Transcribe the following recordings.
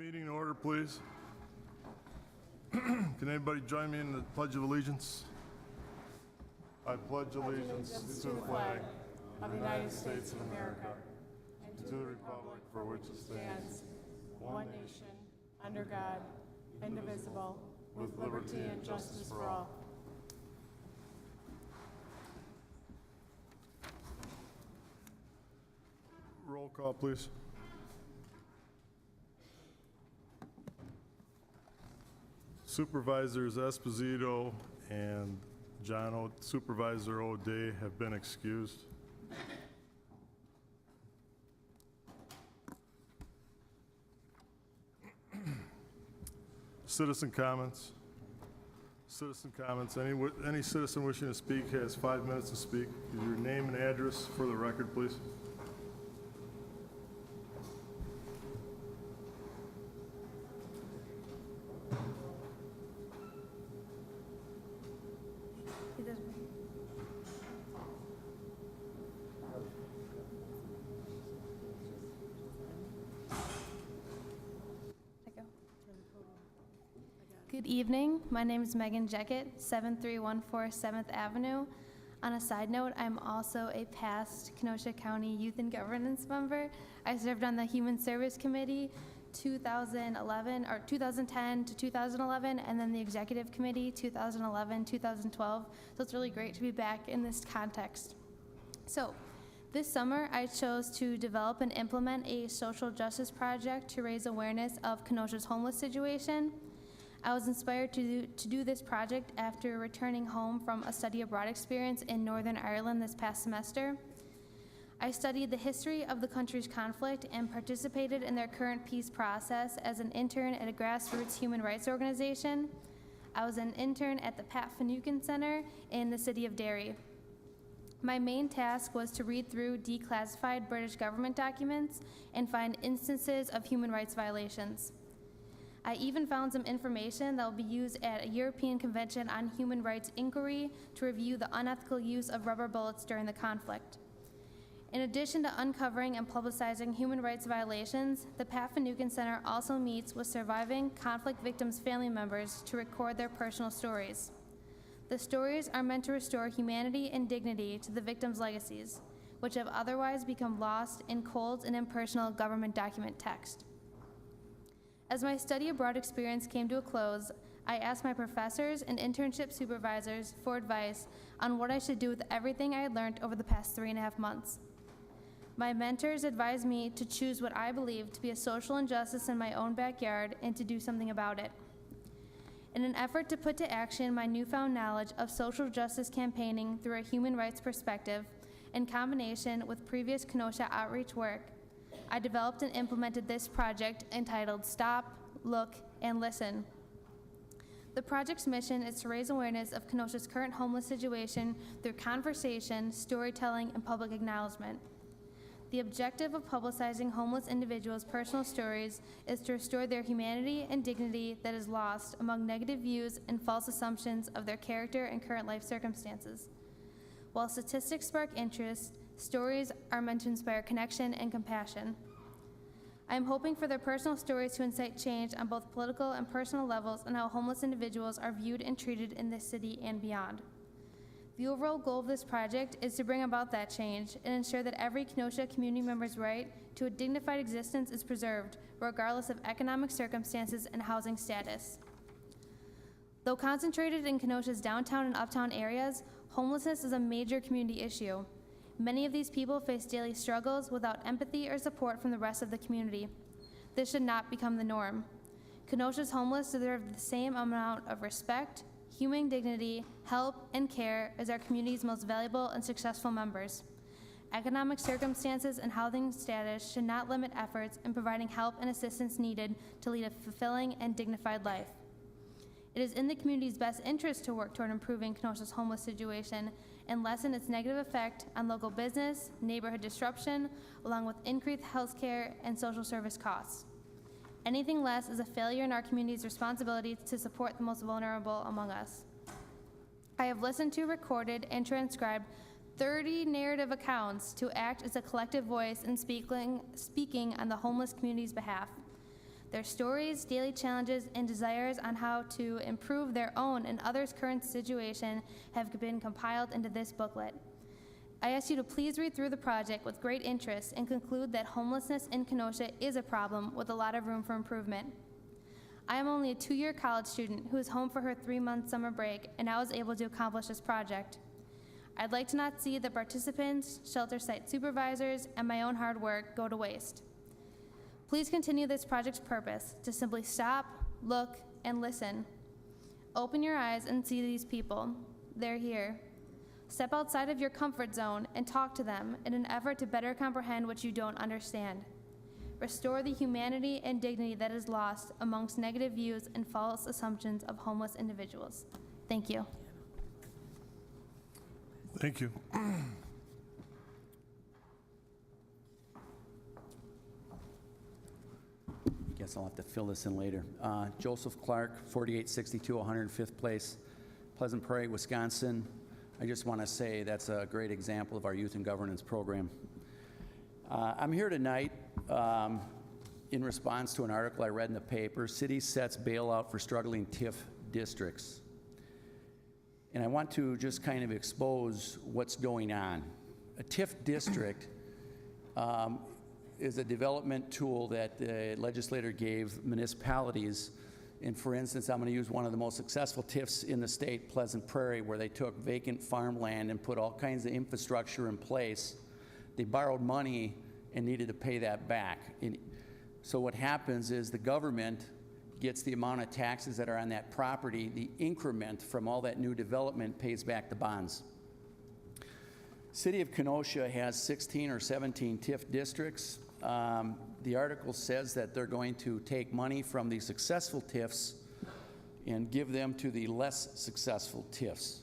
Meeting in order, please. Can anybody join me in the Pledge of Allegiance? I pledge allegiance to the flag of the United States of America and to the republic for which it stands, one nation, under God, indivisible, with liberty and justice for all. Roll call, please. Supervisors Esposito and Supervisor O'Day have been excused. Citizen comments. Citizen comments. Any citizen wishing to speak has 5 minutes to speak. Give your name and address for the record, please. Good evening. My name is Megan Jeckett, 7314 7th Avenue. On a side note, I'm also a past Kenosha County Youth and Governance member. I served on the Human Service Committee 2010 to 2011, and then the Executive Committee 2011-2012. So it's really great to be back in this context. So this summer, I chose to develop and implement a social justice project to raise awareness of Kenosha's homeless situation. I was inspired to do this project after returning home from a study abroad experience in Northern Ireland this past semester. I studied the history of the country's conflict and participated in their current peace process as an intern at a grassroots human rights organization. I was an intern at the Pat Finucane Center in the city of Derry. My main task was to read through declassified British government documents and find instances of human rights violations. I even found some information that will be used at a European Convention on Human Rights Inquiry to review the unethical use of rubber bullets during the conflict. In addition to uncovering and publicizing human rights violations, the Pat Finucane Center also meets with surviving conflict victims' family members to record their personal stories. The stories are meant to restore humanity and dignity to the victims' legacies, which have otherwise become lost in cold and impersonal government document text. As my study abroad experience came to a close, I asked my professors and internship supervisors for advice on what I should do with everything I had learned over the past 3.5 months. My mentors advised me to choose what I believed to be a social injustice in my own backyard and to do something about it. In an effort to put to action my newfound knowledge of social justice campaigning through a human rights perspective, in combination with previous Kenosha outreach work, I developed and implemented this project entitled Stop, Look, and Listen. The project's mission is to raise awareness of Kenosha's current homeless situation through conversation, storytelling, and public acknowledgement. The objective of publicizing homeless individuals' personal stories is to restore their humanity and dignity that is lost among negative views and false assumptions of their character and current life circumstances. While statistics spark interest, stories are meant to inspire connection and compassion. I am hoping for their personal stories to incite change on both political and personal levels on how homeless individuals are viewed and treated in this city and beyond. The overall goal of this project is to bring about that change and ensure that every Kenosha community member's right to a dignified existence is preserved, regardless of economic circumstances and housing status. Though concentrated in Kenosha's downtown and uptown areas, homelessness is a major community issue. Many of these people face daily struggles without empathy or support from the rest of the community. This should not become the norm. Kenosha's homeless deserve the same amount of respect, human dignity, help, and care as our community's most valuable and successful members. Economic circumstances and housing status should not limit efforts in providing help and assistance needed to lead a fulfilling and dignified life. It is in the community's best interest to work toward improving Kenosha's homeless situation and lessen its negative effect on local business, neighborhood disruption, along with increased health care and social service costs. Anything less is a failure in our community's responsibility to support the most vulnerable among us. I have listened to, recorded, and transcribed 30 narrative accounts to act as a collective voice in speaking on the homeless community's behalf. Their stories, daily challenges, and desires on how to improve their own and others' current situation have been compiled into this booklet. I ask you to please read through the project with great interest and conclude that homelessness in Kenosha is a problem with a lot of room for improvement. I am only a 2-year college student who is home for her 3-month summer break, and I was able to accomplish this project. I'd like to not see the participants, shelter site supervisors, and my own hard work go to waste. Please continue this project's purpose to simply stop, look, and listen. Open your eyes and see these people. They're here. Step outside of your comfort zone and talk to them in an effort to better comprehend what you don't understand. Restore the humanity and dignity that is lost amongst negative views and false assumptions of homeless individuals. Thank you. Thank you. Guess I'll have to fill this in later. Joseph Clark, 4862 105th Place, Pleasant Prairie, Wisconsin. I just want to say that's a great example of our youth and governance program. I'm here tonight in response to an article I read in the paper, City Sets Bailout for Struggling TIF Districts. And I want to just kind of expose what's going on. A TIF district is a development tool that the legislator gave municipalities. And for instance, I'm going to use one of the most successful TIFs in the state, Pleasant Prairie, where they took vacant farmland and put all kinds of infrastructure in place. They borrowed money and needed to pay that back. So what happens is the government gets the amount of taxes that are on that property, the increment from all that new development pays back the bonds. City of Kenosha has 16 or 17 TIF districts. The article says that they're going to take money from the successful TIFs and give them to the less successful TIFs.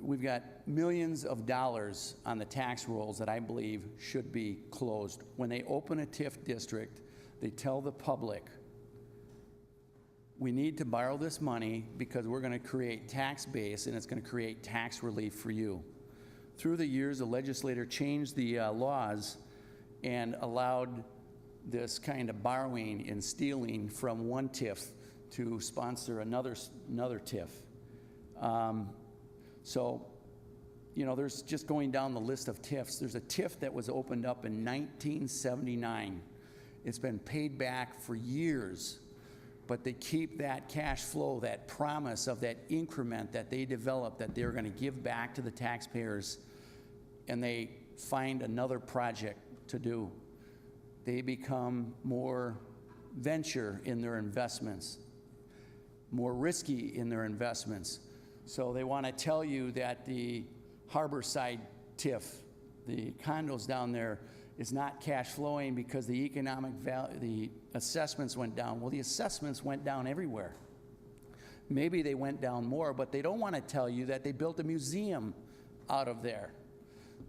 We've got millions of dollars on the tax rolls that I believe should be closed. When they open a TIF district, they tell the public, we need to borrow this money because we're going to create tax base and it's going to create tax relief for you. Through the years, the legislator changed the laws and allowed this kind of borrowing and stealing from one TIF to sponsor another TIF. So, you know, there's just going down the list of TIFs. There's a TIF that was opened up in 1979. It's been paid back for years, but they keep that cash flow, that promise of that increment that they developed that they're going to give back to the taxpayers, and they find another project to do. They become more venture in their investments, more risky in their investments. So they want to tell you that the Harborside TIF, the condos down there, is not cash flowing because the economic value, the assessments went down. Well, the assessments went down everywhere. Maybe they went down more, but they don't want to tell you that they built a museum out of there.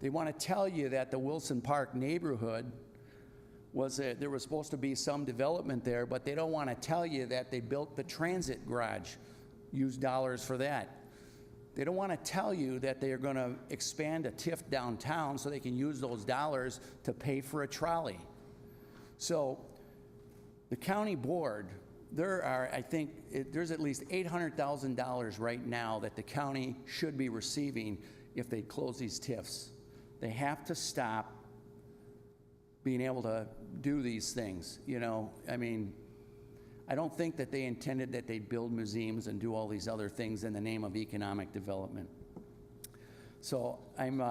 They want to tell you that the Wilson Park neighborhood there was supposed to be some development there, but they don't want to tell you that they built the transit garage, used dollars for that. They don't want to tell you that they are going to expand a TIF downtown so they can use those dollars to pay for a trolley. So the county board, there are, I think, there's at least $800,000 right now that the county should be receiving if they close these TIFs. They have to stop being able to do these things. You know, I mean, I don't think that they intended that they'd build museums and do all these other things in the name of economic development. So I'm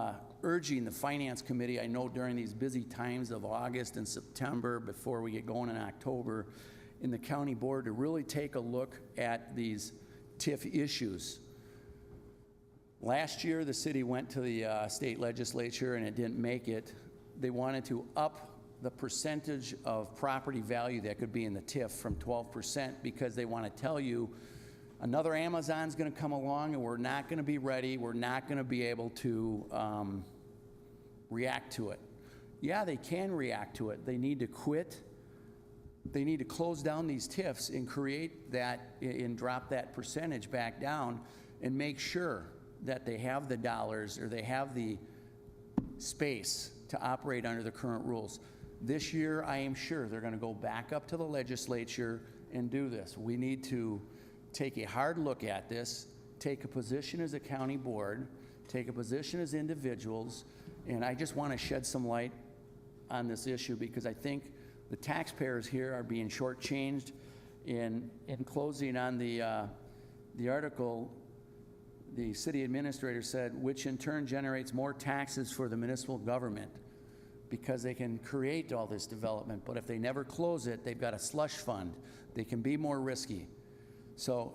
urging the Finance Committee, I know during these busy times of August and September before we get going in October, in the county board to really take a look at these TIF issues. Last year, the city went to the state legislature and it didn't make it. They wanted to up the percentage of property value that could be in the TIF from 12% because they want to tell you another Amazon's going to come along and we're not going to be ready. We're not going to be able to react to it. Yeah, they can react to it. They need to quit. They need to close down these TIFs and create that and drop that percentage back down and make sure that they have the dollars or they have the space to operate under the current rules. This year, I am sure they're gonna go back up to the legislature and do this. We need to take a hard look at this, take a position as a county board, take a position as individuals, and I just wanna shed some light on this issue because I think the taxpayers here are being shortchanged. In closing on the article, the city administrator said, which in turn generates more taxes for the municipal government because they can create all this development, but if they never close it, they've got a slush fund. They can be more risky. So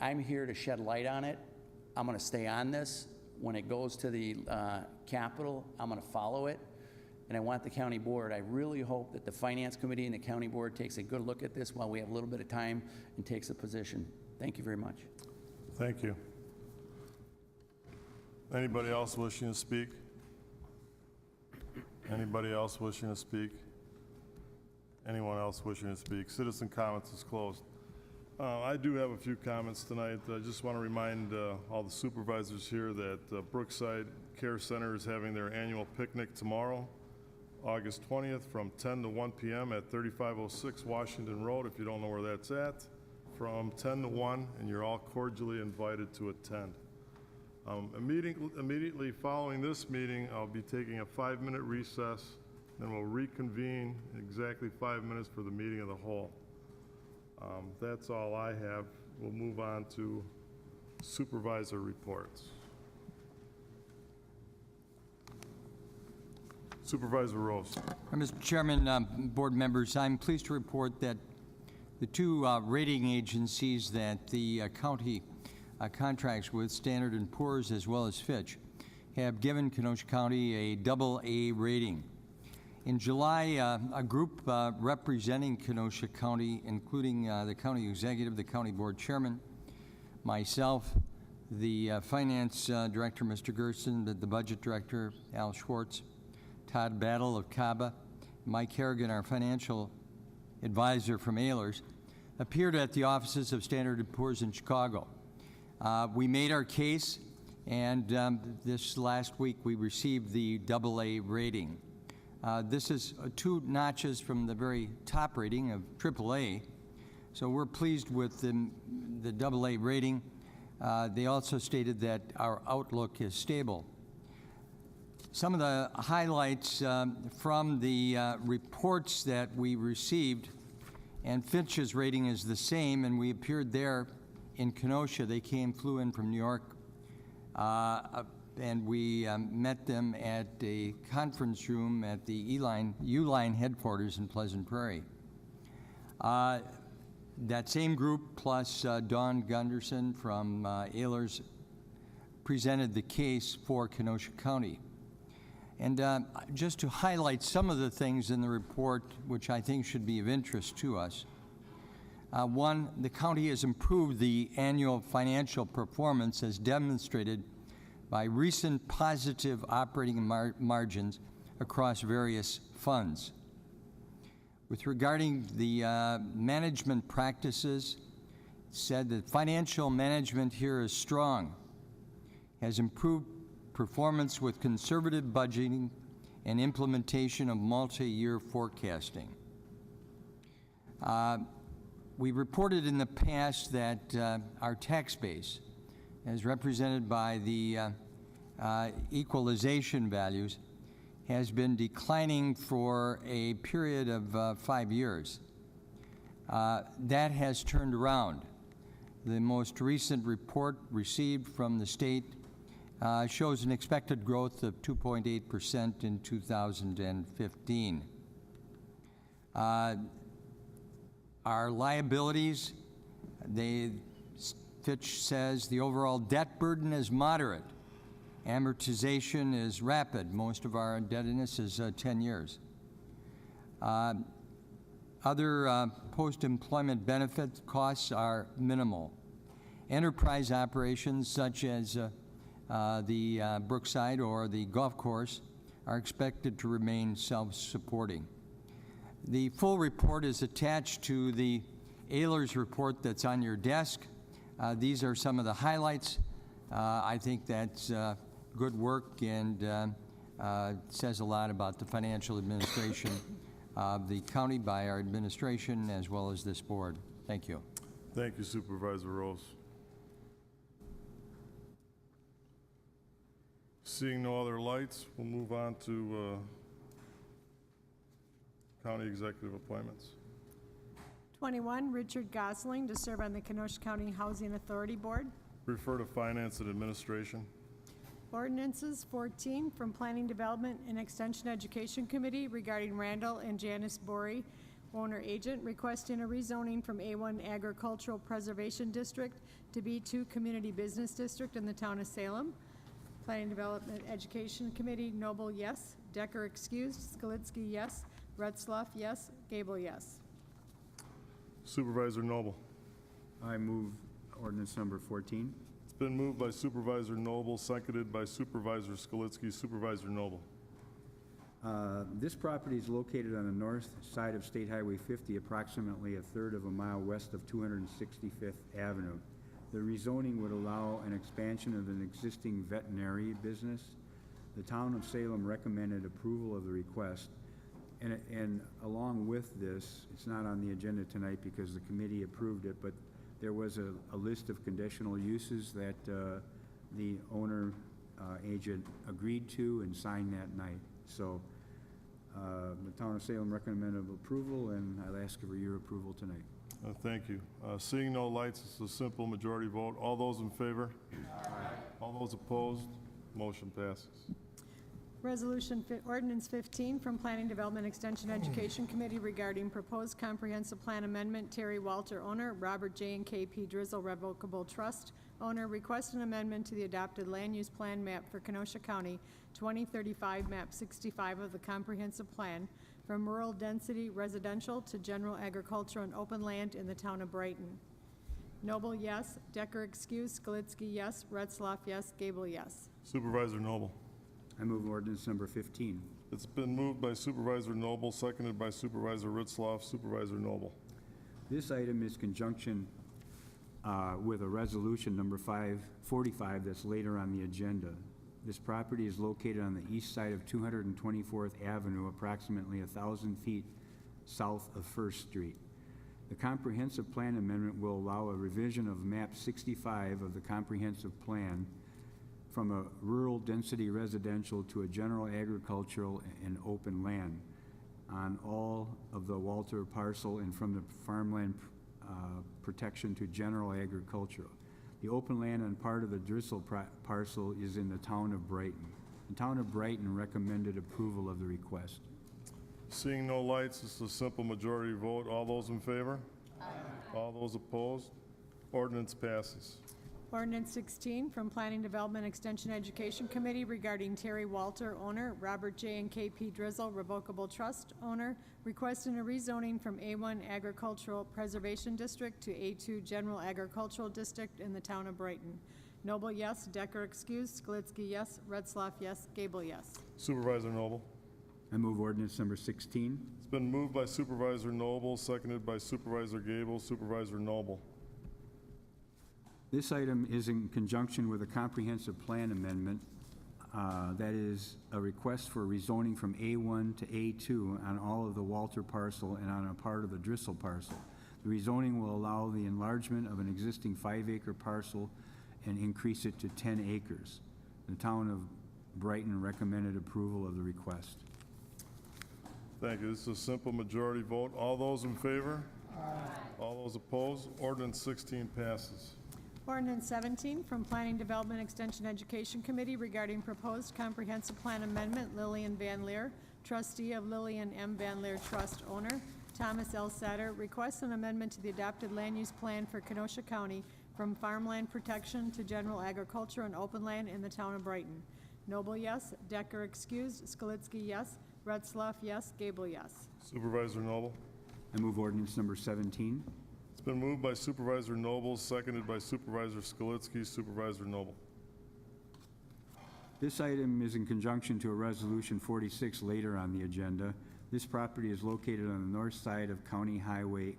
I'm here to shed light on it. I'm gonna stay on this. When it goes to the Capitol, I'm gonna follow it. And I want the county board, I really hope that the finance committee and the county board takes a good look at this while we have a little bit of time and takes a position. Thank you very much. Thank you. Anybody else wishing to speak? Anybody else wishing to speak? Anyone else wishing to speak? Citizen comments is closed. I do have a few comments tonight. I just want to remind all the supervisors here that Brookside Care Center is having their annual picnic tomorrow, August 20th, from 10 to 1 p.m. at 3506 Washington Road, if you don't know where that's at, from 10 to 1, and you're all cordially invited to attend. Immediately following this meeting, I'll be taking a 5-minute recess, then we'll reconvene exactly 5 minutes for the meeting of the whole. That's all I have. We'll move on to supervisor reports. Supervisor Rose. Mr. Chairman, board members, I'm pleased to report that the two rating agencies that the county contracts with, Standard & Poor's as well as Fitch, have given Kenosha County a AA rating. In July, a group representing Kenosha County, including the county executive, the county board chairman, myself, the finance director, Mr. Gerson, the budget director, Al Schwartz, Todd Battle of CABA, Mike Harrigan, our financial advisor from Ehlers, appeared at the offices of Standard & Poor's in Chicago. We made our case, and this last week we received the AA rating. This is 2 notches from the very top rating of AAA, so we're pleased with the AA rating. They also stated that our outlook is stable. Some of the highlights from the reports that we received, and Fitch's rating is the same, and we appeared there in Kenosha. They flew in from New York, and we met them at a conference room at the Uline headquarters in Pleasant Prairie. That same group, plus Dawn Gunderson from Ehlers, presented the case for Kenosha County. And just to highlight some of the things in the report which I think should be of interest to us. One, the county has improved the annual financial performance as demonstrated by recent positive operating margins across various funds. With regarding the management practices, it said that financial management here is strong, has improved performance with conservative budgeting and implementation of multi-year forecasting. We reported in the past that our tax base, as represented by the equalization values, has been declining for a period of 5 years. That has turned around. The most recent report received from the state shows an expected growth of 2.8% in 2015. Our liabilities, Fitch says the overall debt burden is moderate. Amortization is rapid. Most of our indebtedness is 10 years. Other post-employment benefit costs are minimal. Enterprise operations such as the Brookside or the golf course are expected to remain self-supporting. The full report is attached to the Ehlers report that's on your desk. These are some of the highlights. I think that's good work and says a lot about the financial administration of the county by our administration as well as this board. Thank you. Thank you, Supervisor Rose. Seeing no other lights, we'll move on to county executive appointments. 21, Richard Gosling to serve on the Kenosha County Housing Authority Board. Refer to Finance and Administration. Ordinances 14 from Planning Development and Extension Education Committee regarding Randall and Janice Bory, owner agent, requesting a rezoning from A1 Agricultural Preservation District to B2 Community Business District in the town of Salem. Planning Development Education Committee, Noble, yes. Decker excused. Skalitsky, yes. Retzloff, yes. Gable, yes. Supervisor Noble. I move ordinance number 14. It's been moved by Supervisor Noble, seconded by Supervisor Skalitsky. Supervisor Noble. This property is located on the north side of State Highway 50, approximately a third of a mile west of 265th Avenue. The rezoning would allow an expansion of an existing veterinary business. The town of Salem recommended approval of the request. And along with this, it's not on the agenda tonight because the committee approved it, but there was a list of conditional uses that the owner agent agreed to and signed that night. So the town of Salem recommended approval, and I'll ask for your approval tonight. Thank you. Seeing no lights, it's a simple majority vote. All those in favor? Aye. All those opposed? Motion passes. Ordinance 15 from Planning Development Extension Education Committee regarding proposed comprehensive plan amendment. Terry Walter, owner. Robert J. and K.P. Drizzle Revocable Trust, owner. Request an amendment to the adopted land use plan map for Kenosha County 2035, map 65 of the comprehensive plan, from rural density residential to general agriculture and open land in the town of Brighton. Noble, yes. Decker excused. Skalitsky, yes. Retzloff, yes. Gable, yes. Supervisor Noble. I move ordinance number 15. It's been moved by Supervisor Noble, seconded by Supervisor Ritzloff. Supervisor Noble. This item is conjunction with a resolution number 545 that's later on the agenda. This property is located on the east side of 224th Avenue, approximately 1,000 feet south of First Street. The comprehensive plan amendment will allow a revision of map 65 of the comprehensive plan from a rural density residential to a general agricultural and open land on all of the Walter parcel and from the farmland protection to general agricultural. The open land on part of the Drizzle parcel is in the town of Brighton. The town of Brighton recommended approval of the request. Seeing no lights, it's a simple majority vote. All those in favor? Aye. All those opposed? Ordinance passes. Ordinance 16 from Planning Development Extension Education Committee regarding Terry Walter, owner. Robert J. and K.P. Drizzle Revocable Trust, owner. Requesting a rezoning from A1 Agricultural Preservation District to A2 General Agricultural District in the town of Brighton. Noble, yes. Decker excused. Skalitsky, yes. Retzloff, yes. Gable, yes. Supervisor Noble. I move ordinance number 16. It's been moved by Supervisor Noble, seconded by Supervisor Gable. Supervisor Noble. This item is in conjunction with a comprehensive plan amendment. That is a request for rezoning from A1 to A2 on all of the Walter parcel and on a part of the Drizzle parcel. The rezoning will allow the enlargement of an existing 5-acre parcel and increase it to 10 acres. The town of Brighton recommended approval of the request. Thank you. This is a simple majority vote. All those in favor? Aye. All those opposed? Ordinance 16 passes. Ordinance 17 from Planning Development Extension Education Committee regarding proposed comprehensive plan amendment. Lillian Van Leer, trustee of Lillian M. Van Leer Trust, owner. Thomas L. Satter requests an amendment to the adopted land use plan for Kenosha County from farmland protection to general agriculture and open land in the town of Brighton. Noble, yes. Decker excused. Skalitsky, yes. Retzloff, yes. Gable, yes. Supervisor Noble. I move ordinance number 17. It's been moved by Supervisor Noble, seconded by Supervisor Skalitsky. Supervisor Noble. This item is in conjunction to a resolution 46 later on the agenda. This property is located on the north side of County Highway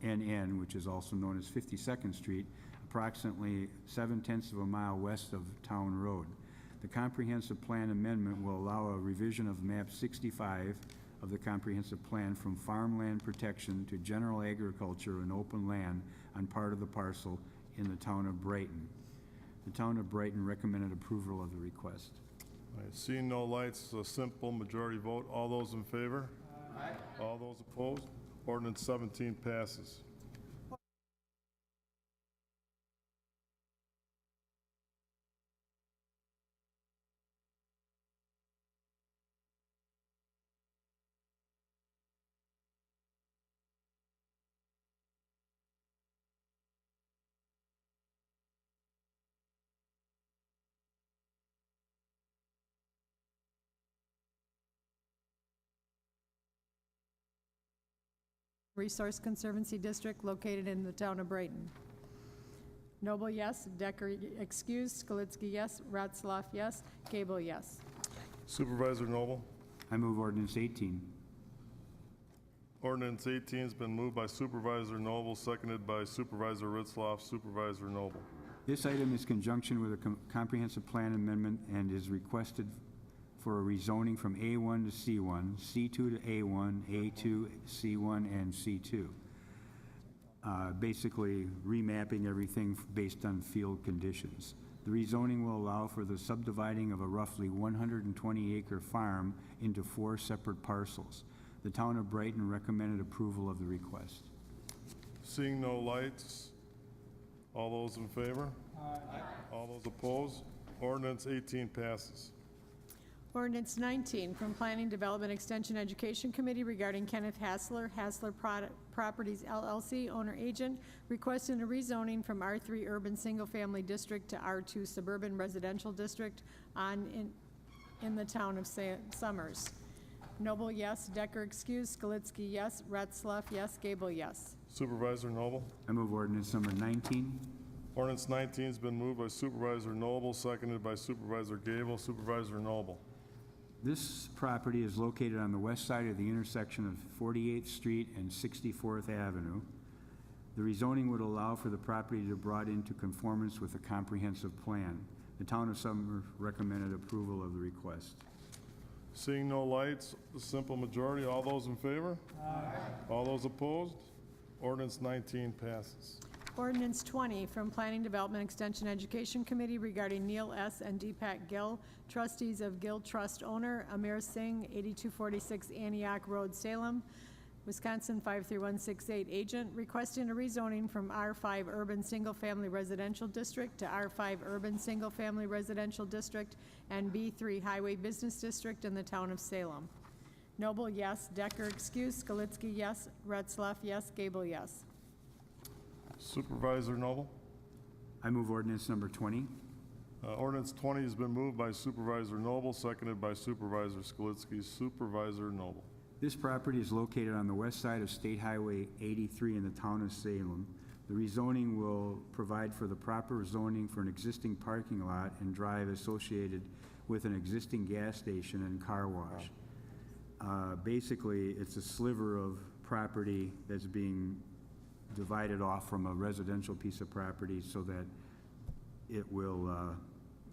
NN, which is also known as 52nd Street, approximately 7/10 of a mile west of Town Road. The comprehensive plan amendment will allow a revision of map 65 of the comprehensive plan from farmland protection to general agriculture and open land on part of the parcel in the town of Brighton. The town of Brighton recommended approval of the request. All right, seeing no lights, a simple majority vote. All those in favor? Aye. All those opposed? Ordinance 17 passes. Resource Conservancy District located in the town of Brighton. Noble, yes. Decker, excused. Skalitsky, yes. Ratzlaff, yes. Gable, yes. Supervisor Noble. I move ordinance 18. Ordinance 18 has been moved by Supervisor Noble, seconded by Supervisor Ritzloff. Supervisor Noble. This item is conjunction with a comprehensive plan amendment and is requested for a rezoning from A1 to C1, C2 to A1, A2, C1, and C2. Basically remapping everything based on field conditions. The rezoning will allow for the subdividing of a roughly 120-acre farm into 4 separate parcels. The town of Brighton recommended approval of the request. Seeing no lights, all those in favor? Aye. All those opposed? Ordinance 18 passes. Ordinance 19 from Planning, Development, Extension, Education Committee regarding Kenneth Hassler, Hassler Properties LLC, owner-agent, requesting a rezoning from R3 Urban Single Family District to R2 Suburban Residential District in the town of Summers. Noble, yes. Decker, excused. Skalitsky, yes. Ratzlaff, yes. Gable, yes. Supervisor Noble. I move ordinance number 19. Ordinance 19 has been moved by Supervisor Noble, seconded by Supervisor Gable. Supervisor Noble. This property is located on the west side of the intersection of 48th Street and 64th Avenue. The rezoning would allow for the property to be brought into conformance with a comprehensive plan. The town of Summer recommended approval of the request. Seeing no lights, a simple majority. All those in favor? Aye. All those opposed? Ordinance 19 passes. Ordinance 20 from Planning, Development, Extension, Education Committee regarding Neil S. and Deepak Gill, trustees of Gill Trust owner, Amir Singh, 8246 Antioch Road, Salem, Wisconsin 53168, agent, requesting a rezoning from R5 Urban Single Family Residential District to R5 Urban Single Family Residential District and B3 Highway Business District in the town of Salem. Noble, yes. Decker, excused. Skalitsky, yes. Retzlaff, yes. Gable, yes. Supervisor Noble. I move ordinance number 20. Ordinance 20 has been moved by Supervisor Noble, seconded by Supervisor Skalitsky. Supervisor Noble. This property is located on the west side of State Highway 83 in the town of Salem. The rezoning will provide for the proper zoning for an existing parking lot and drive associated with an existing gas station and car wash. Basically, it's a sliver of property that's being divided off from a residential piece of property so that it will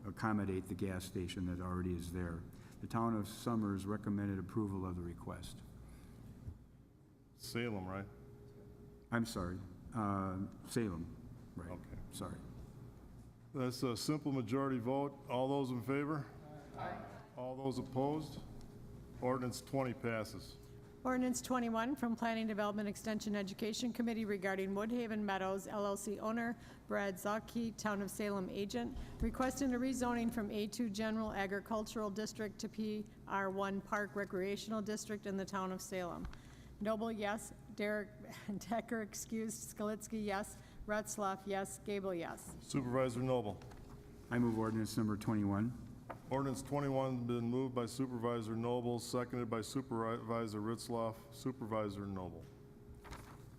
accommodate the gas station that already is there. The town of Summers recommended approval of the request. Salem, right? I'm sorry, Salem, right. Okay. Sorry. That's a simple majority vote. All those in favor? Aye. All those opposed? Ordinance 20 passes. Ordinance 21 from Planning, Development, Extension, Education Committee regarding Woodhaven Meadows LLC owner, Brad Zocke, Town of Salem agent, requesting a rezoning from A2 General Agricultural District to PR1 Park Recreational District in the Town of Salem. Noble, yes. Decker, excused. Skalitsky, yes. Retzlaff, yes. Gable, yes. Supervisor Noble. I move ordinance number 21. Ordinance 21 has been moved by Supervisor Noble, seconded by Supervisor Ritzloff. Supervisor Noble.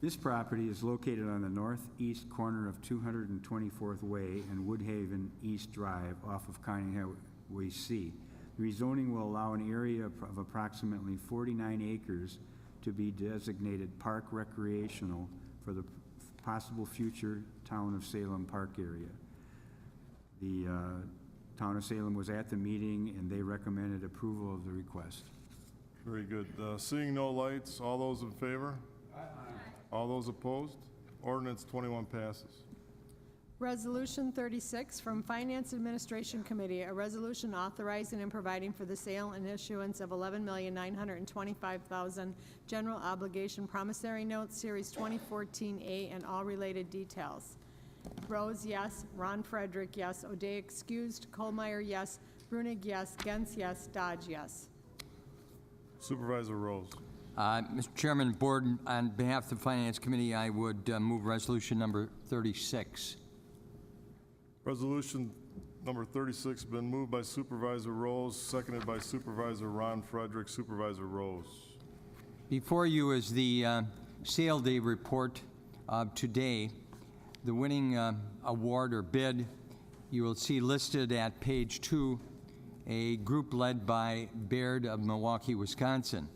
This property is located on the northeast corner of 224th Way and Woodhaven East Drive off of County Highway C. The rezoning will allow an area of approximately 49 acres to be designated park recreational for the possible future Town of Salem park area. The Town of Salem was at the meeting and they recommended approval of the request. Very good. Seeing no lights, all those in favor? Aye. All those opposed? Ordinance 21 passes. Resolution 36 from Finance Administration Committee, a resolution authorizing and providing for the sale and issuance of $11,925,000 general obligation promissory notes, Series 2014A, and all related details. Rose, yes. Ron Frederick, yes. O'Day excused. Colmeyer, yes. Brunig, yes. Gens, yes. Dodge, yes. Supervisor Rose. Mr. Chairman, Board, on behalf of the Finance Committee, I would move resolution number 36. Resolution number 36 has been moved by Supervisor Rose, seconded by Supervisor Ron Frederick. Supervisor Rose. Before you is the sale day report of today. The winning award or bid, you will see listed at page 2, a group led by Baird of Milwaukee, Wisconsin.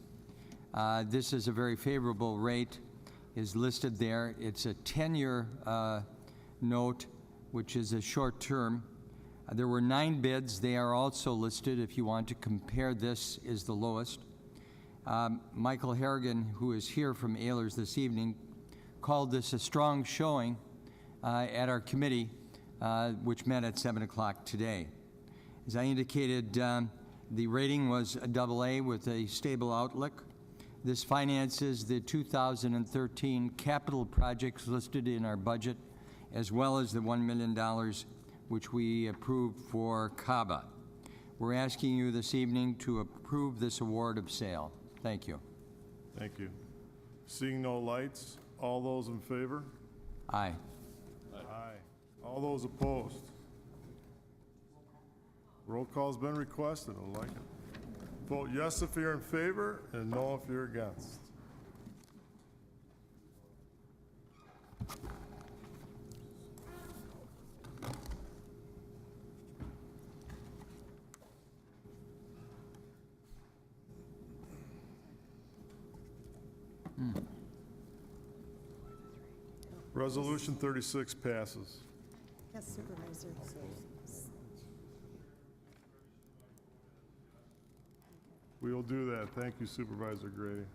This is a very favorable rate, is listed there. It's a 10-year note, which is a short term. There were 9 bids. They are also listed. If you want to compare, this is the lowest. Michael Harrigan, who is here from Ehlers this evening, called this a strong showing at our committee, which met at 7 o'clock today. As I indicated, the rating was a AA with a stable outlook. This finances the 2013 capital projects listed in our budget, as well as the $1 million which we approved for CABA. We're asking you this evening to approve this award of sale. Thank you. Thank you. Seeing no lights, all those in favor? Aye. Aye. All those opposed? Roll call's been requested. I like it. Vote yes if you're in favor and no if you're against. Resolution 36 passes. Yes, Supervisor. We will do that. Thank you, Supervisor Grady.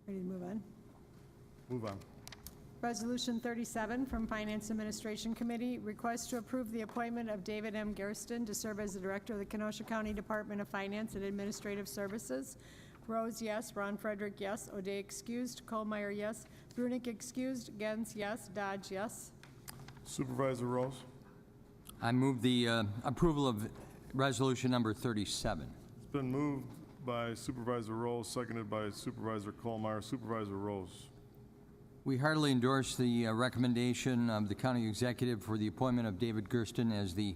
Ready to move on? Move on. Resolution 37 from Finance Administration Committee, request to approve the appointment of David M. Gersten to serve as the Director of the Kenosha County Department of Finance and Administrative Services. Rose, yes. Ron Frederick, yes. O'Day excused. Colmeyer, yes. Brunig excused. Gens, yes. Dodge, yes. Supervisor Rose. I move the approval of resolution number 37. It's been moved by Supervisor Rose, seconded by Supervisor Colmeyer. Supervisor Rose. We heartily endorse the recommendation of the county executive for the appointment of David Gersten as the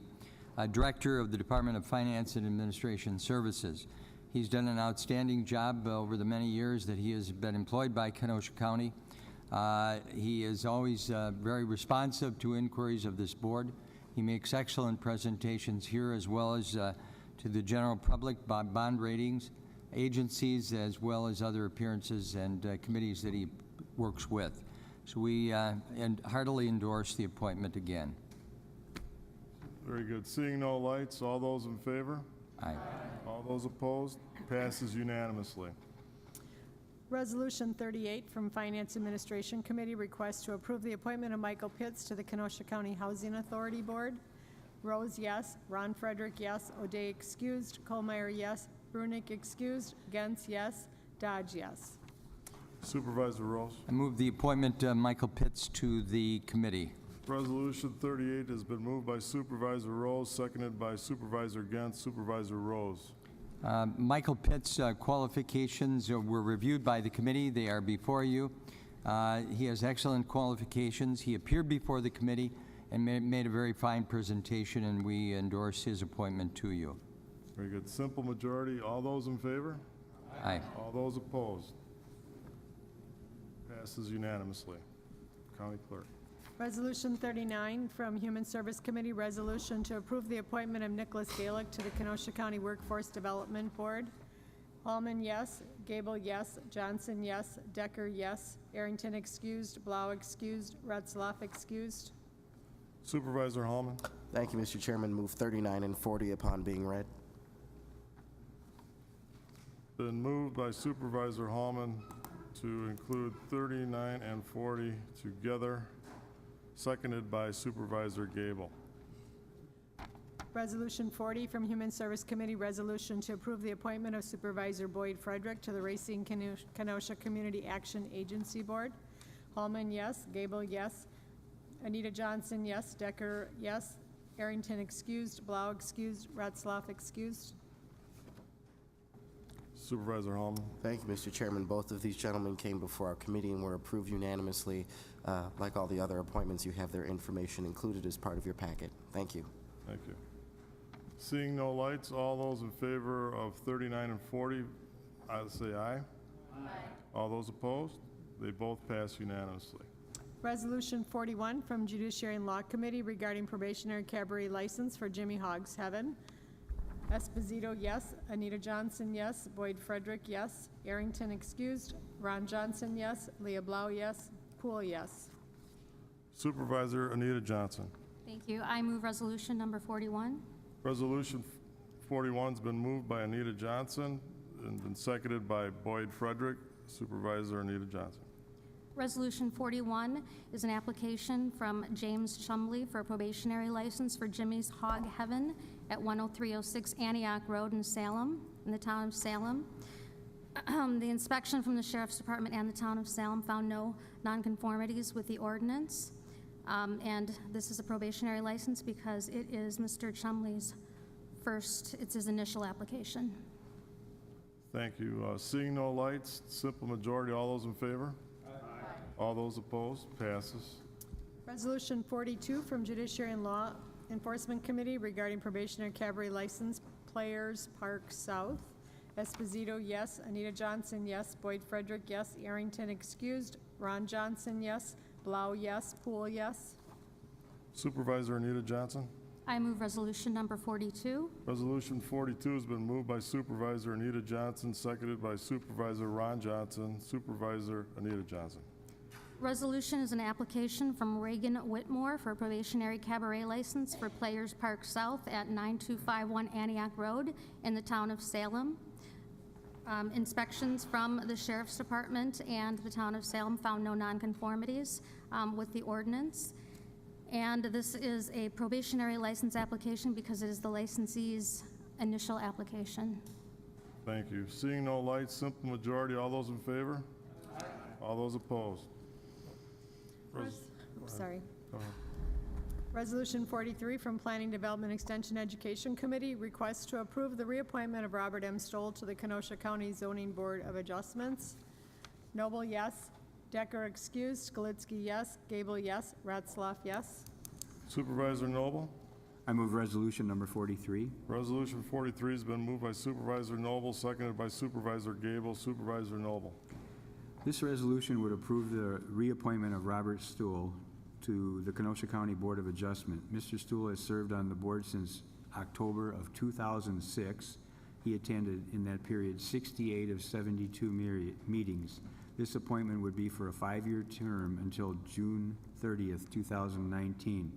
Director of the Department of Finance and Administration Services. He's done an outstanding job over the many years that he has been employed by Kenosha County. He is always very responsive to inquiries of this board. He makes excellent presentations here as well as to the general public, bond ratings, agencies, as well as other appearances and committees that he works with. So we heartily endorse the appointment again. Very good. Seeing no lights, all those in favor? Aye. All those opposed? Passes unanimously. Resolution 38 from Finance Administration Committee, request to approve the appointment of Michael Pitts to the Kenosha County Housing Authority Board. Rose, yes. Ron Frederick, yes. O'Day excused. Colmeyer, yes. Brunig excused. Gens, yes. Dodge, yes. Supervisor Rose. I move the appointment of Michael Pitts to the committee. Resolution 38 has been moved by Supervisor Rose, seconded by Supervisor Gens. Supervisor Rose. Michael Pitts' qualifications were reviewed by the committee. They are before you. He has excellent qualifications. He appeared before the committee and made a very fine presentation, and we endorse his appointment to you. Very good. Simple majority. All those in favor? Aye. All those opposed? Passes unanimously. County Clerk. Resolution 39 from Human Service Committee, resolution to approve the appointment of Nicholas Galick to the Kenosha County Workforce Development Board. Hallman, yes. Gable, yes. Johnson, yes. Decker, yes. Arrington excused. Blau excused. Retzloff excused. Supervisor Hallman. Thank you, Mr. Chairman. Move 39 and 40 upon being read. been moved by Supervisor Hallman to include 39 and 40 together, seconded by Supervisor Gable. Resolution 40 from Human Service Committee, resolution to approve the appointment of Supervisor Boyd Frederick to the Racine Kenosha Community Action Agency Board. Hallman, yes. Gable, yes. Anita Johnson, yes. Decker, yes. Arrington excused. Blau excused. Ratzlaff excused. Supervisor Hallman. Thank you, Mr. Chairman. Both of these gentlemen came before our committee and were approved unanimously. Like all the other appointments, you have their information included as part of your packet. Thank you. Thank you. Seeing no lights, all those in favor of 39 and 40, say aye. Aye. All those opposed? They both pass unanimously. Resolution 41 from Judiciary and Law Committee regarding probationary cabaret license for Jimmy Hogg's Heaven. Esposito, yes. Anita Johnson, yes. Boyd Frederick, yes. Arrington excused. Ron Johnson, yes. Leah Blau, yes. Poole, yes. Supervisor Anita Johnson. Thank you. I move resolution number 41. Resolution 41's been moved by Anita Johnson and been seconded by Boyd Frederick. Supervisor Anita Johnson. Resolution 41 is an application from James Chumley for a probationary license for Jimmy's Hog Heaven at 10306 Antioch Road in Salem, in the town of Salem. The inspection from the Sheriff's Department and the town of Salem found no nonconformities with the ordinance. And this is a probationary license because it is Mr. Chumley's it's his initial application. Thank you. Seeing no lights, simple majority, all those in favor? Aye. All those opposed? Passes. Resolution 42 from Judiciary and Law Enforcement Committee regarding probationary cabaret license, Players Park South. Esposito, yes. Anita Johnson, yes. Boyd Frederick, yes. Arrington excused. Ron Johnson, yes. Blau, yes. Poole, yes. Supervisor Anita Johnson. I move resolution number 42. Resolution 42 has been moved by Supervisor Anita Johnson, seconded by Supervisor Ron Johnson. Supervisor Anita Johnson. Resolution is an application from Reagan Whitmore for a probationary cabaret license for Players Park South at 9251 Antioch Road in the town of Salem. Inspections from the Sheriff's Department and the town of Salem found no nonconformities with the ordinance. And this is a probationary license application because it is the licensee's initial application. Thank you. Seeing no lights, simple majority, all those in favor? Aye. All those opposed? Sorry. Go ahead. Resolution 43 from Planning Development Extension Education Committee requests to approve the reappointment of Robert M. Stoll to the Kenosha County Zoning Board of Adjustments. Noble, yes. Decker excused. Skalitsky, yes. Gable, yes. Ratzlaff, yes. Supervisor Noble. I move resolution number 43. Resolution 43 has been moved by Supervisor Noble, seconded by Supervisor Gable. Supervisor Noble. This resolution would approve the reappointment of Robert Stool to the Kenosha County Board of Adjustment. Mr. Stool has served on the board since October of 2006. He attended in that period 68 of 72 meetings. This appointment would be for a 5-year term until June 30th, 2019.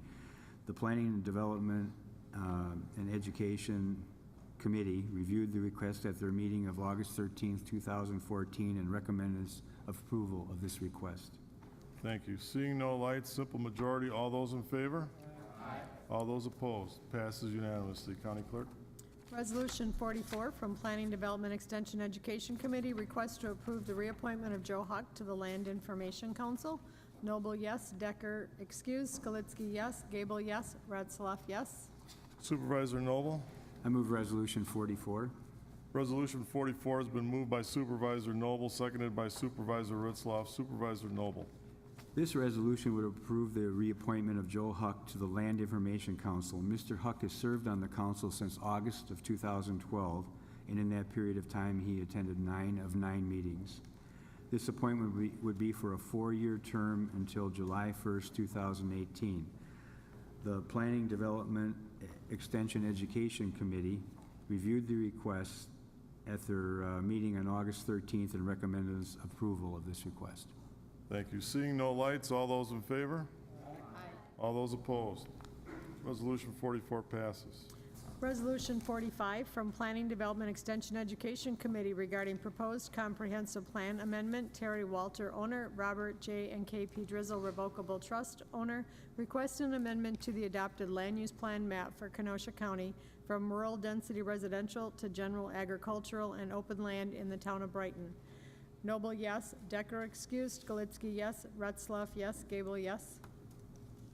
The Planning and Development and Education Committee reviewed the request at their meeting of August 13th, 2014, and recommended approval of this request. Thank you. Seeing no lights, simple majority, all those in favor? Aye. All those opposed? Passes unanimously. County Clerk. Resolution 44 from Planning Development Extension Education Committee requests to approve the reappointment of Joe Huck to the Land Information Council. Noble, yes. Decker, excused. Skalitsky, yes. Gable, yes. Ratzlaff, yes. Supervisor Noble. I move resolution 44. Resolution 44 has been moved by Supervisor Noble, seconded by Supervisor Ritzloff. Supervisor Noble. This resolution would approve the reappointment of Joe Huck to the Land Information Council. Mr. Huck has served on the council since August of 2012, and in that period of time, he attended 9 of 9 meetings. This appointment would be for a 4-year term until July 1st, 2018. The Planning Development Extension Education Committee reviewed the request at their meeting on August 13th and recommended approval of this request. Thank you. Seeing no lights, all those in favor? Aye. All those opposed? Resolution 44 passes. Resolution 45 from Planning Development Extension Education Committee regarding proposed comprehensive plan amendment. Terry Walter, owner. Robert J. and K.P. Drizzle Revocable Trust, owner. Request an amendment to the adopted land use plan map for Kenosha County from rural density residential to general agricultural and open land in the town of Brighton. Noble, yes. Decker, excused. Galitsky, yes. Retzloff, yes. Gable, yes.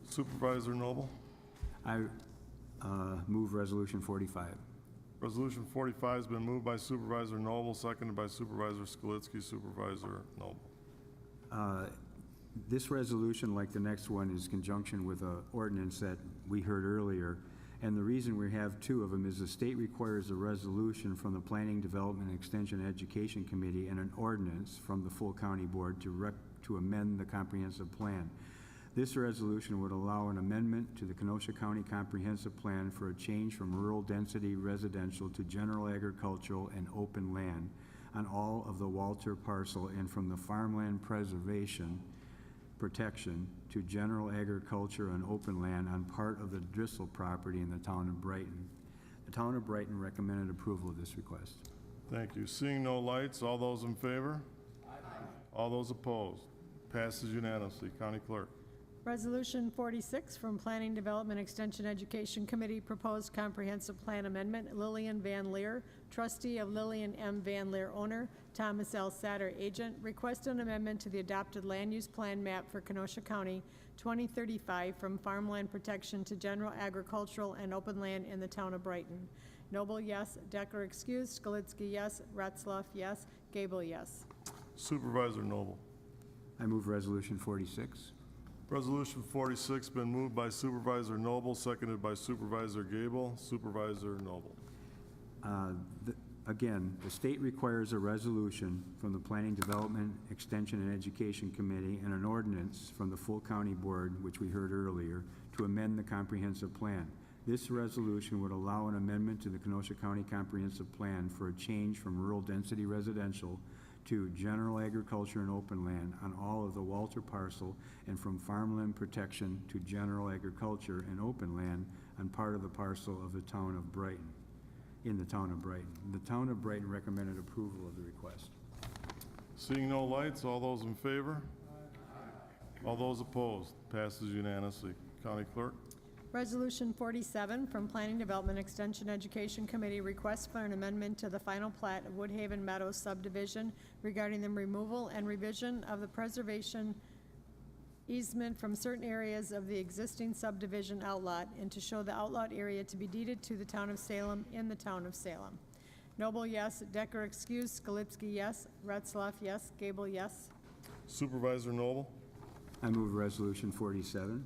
Supervisor Noble. I move Resolution 45. Resolution 45 has been moved by Supervisor Noble, seconded by Supervisor Skalitsky. Supervisor Noble. This resolution, like the next one, is in conjunction with an ordinance that we heard earlier. And the reason we have two of them is the state requires a resolution from the Planning, Development, Extension, and Education Committee and an ordinance from the full county board to amend the comprehensive plan. This resolution would allow an amendment to the Kenosha County Comprehensive Plan for a change from rural density residential to general agricultural and open land on all of the Walter parcel and from the farmland preservation protection to general agriculture and open land on part of the Driscoll property in the town of Brighton. The town of Brighton recommended approval of this request. Thank you. Seeing no lights, all those in favor? Aye. All those opposed? Passes unanimously. County Clerk. Resolution 46 from Planning Development Extension Education Committee, proposed comprehensive plan amendment. Lillian Van Leer, trustee of Lillian M. Van Leer, owner. Thomas L. Satter, agent. Request an amendment to the adopted land use plan map for Kenosha County 2035 from farmland protection to general agricultural and open land in the town of Brighton. Noble, yes. Decker, excused. Skalitsky, yes. Retzloff, yes. Gable, yes. Supervisor Noble. I move Resolution 46. Resolution 46 been moved by Supervisor Noble, seconded by Supervisor Gable. Supervisor Noble. Again, the state requires a resolution from the Planning, Development, Extension, and Education Committee and an ordinance from the full county board, which we heard earlier, to amend the comprehensive plan. This resolution would allow an amendment to the Kenosha County Comprehensive Plan for a change from rural density residential to general agriculture and open land on all of the Walter parcel and from farmland protection to general agriculture and open land on part of the parcel of the town of Brighton, in the town of Brighton. The town of Brighton recommended approval of the request. Seeing no lights, all those in favor? All those opposed? Passes unanimously. County Clerk. Resolution 47 from Planning Development Extension Education Committee, request for an amendment to the final plat of Woodhaven Meadows subdivision regarding the removal and revision of the preservation easement from certain areas of the existing subdivision outlot and to show the outlot area to be deeded to the town of Salem in the town of Salem. Noble, yes. Decker, excused. Skalitsky, yes. Retzloff, yes. Gable, yes. Supervisor Noble. I move Resolution 47.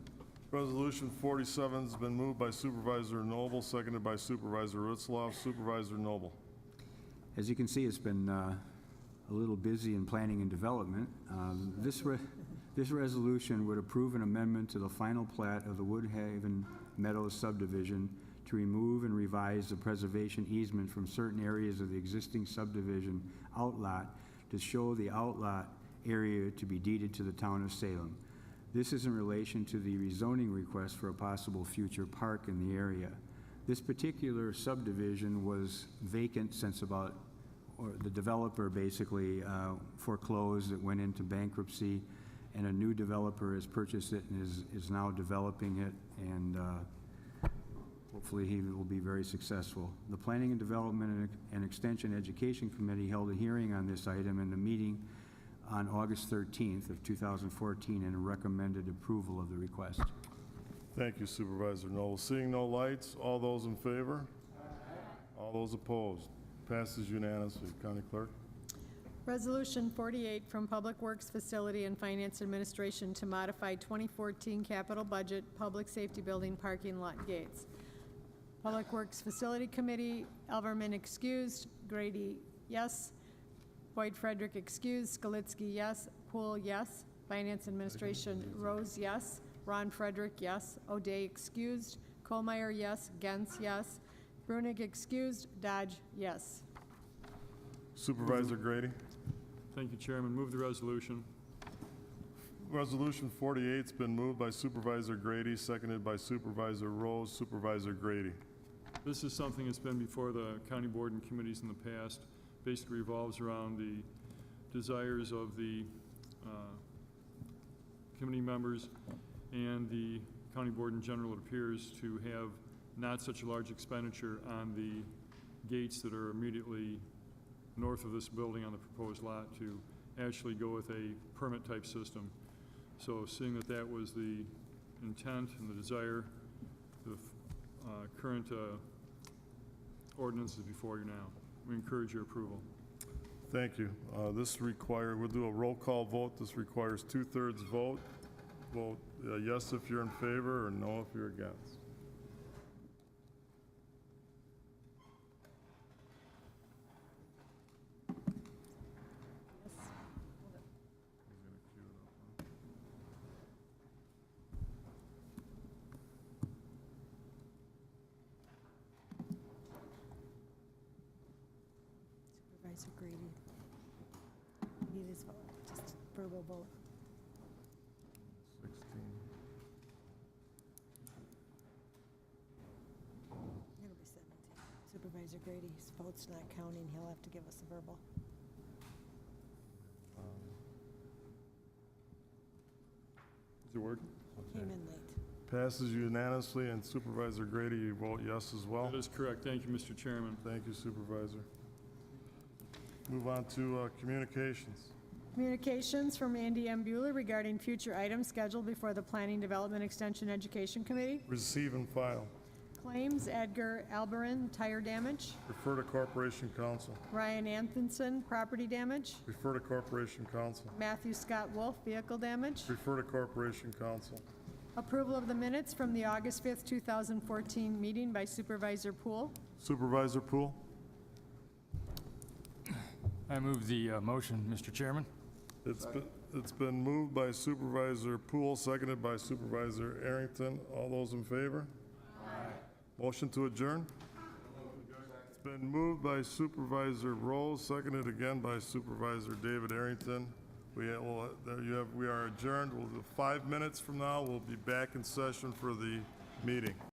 Resolution 47 has been moved by Supervisor Noble, seconded by Supervisor Ritzloff. Supervisor Noble. As you can see, it's been a little busy in planning and development. This resolution would approve an amendment to the final plat of the Woodhaven Meadows subdivision to remove and revise the preservation easement from certain areas of the existing subdivision outlot to show the outlot area to be deeded to the town of Salem. This is in relation to the rezoning request for a possible future park in the area. This particular subdivision was vacant since the developer basically foreclosed. It went into bankruptcy, and a new developer has purchased it and is now developing it, and hopefully he will be very successful. The Planning and Development and Extension Education Committee held a hearing on this item in the meeting on August 13th of 2014 and recommended approval of the request. Thank you, Supervisor Noble. Seeing no lights, all those in favor? All those opposed? Passes unanimously. County Clerk. Resolution 48 from Public Works Facility and Finance Administration to modify 2014 capital budget, public safety building parking lot gates. Public Works Facility Committee, Elverman excused. Grady, yes. Boyd Frederick excused. Skalitsky, yes. Poole, yes. Finance Administration, Rose, yes. Ron Frederick, yes. O'Day excused. Kohlmeyer, yes. Gens, yes. Brunig excused. Dodge, yes. Supervisor Grady. Thank you, Chairman. Move the resolution. Resolution 48's been moved by Supervisor Grady, seconded by Supervisor Rose. Supervisor Grady. This is something that's been before the county board and committees in the past. Basically revolves around the desires of the committee members and the county board in general, it appears, to have not such a large expenditure on the gates that are immediately north of this building on the proposed lot, to actually go with a permit-type system. So seeing that that was the intent and the desire, the current ordinance is before you now. We encourage your approval. Thank you. We'll do a roll call vote. This requires 2/3 vote. Vote yes if you're in favor, or no if you're against. Supervisor Grady. Need his vote, just verbal vote. 16. It'll be 17. Supervisor Grady's vote's not counting, he'll have to give us a verbal. Does it work? Came in late. Passes unanimously, and Supervisor Grady, you vote yes as well? That is correct. Thank you, Mr. Chairman. Thank you, Supervisor. Move on to communications. Communications from Andy M. Bueller regarding future items scheduled before the Planning, Development, Extension, Education Committee. Receive and file. Claims, Edgar Alberin, tire damage. Refer to Corporation Council. Ryan Anthonson, property damage. Refer to Corporation Council. Matthew Scott Wolf, vehicle damage. Refer to Corporation Council. Approval of the minutes from the August 5th, 2014 meeting by Supervisor Poole. Supervisor Poole? I move the motion, Mr. Chairman. It's been moved by Supervisor Poole, seconded by Supervisor Arrington. All those in favor? Aye. Motion to adjourn? It's been moved by Supervisor Rose, seconded again by Supervisor David Arrington. We are adjourned. We'll do 5 minutes from now. We'll be back in session for the meeting.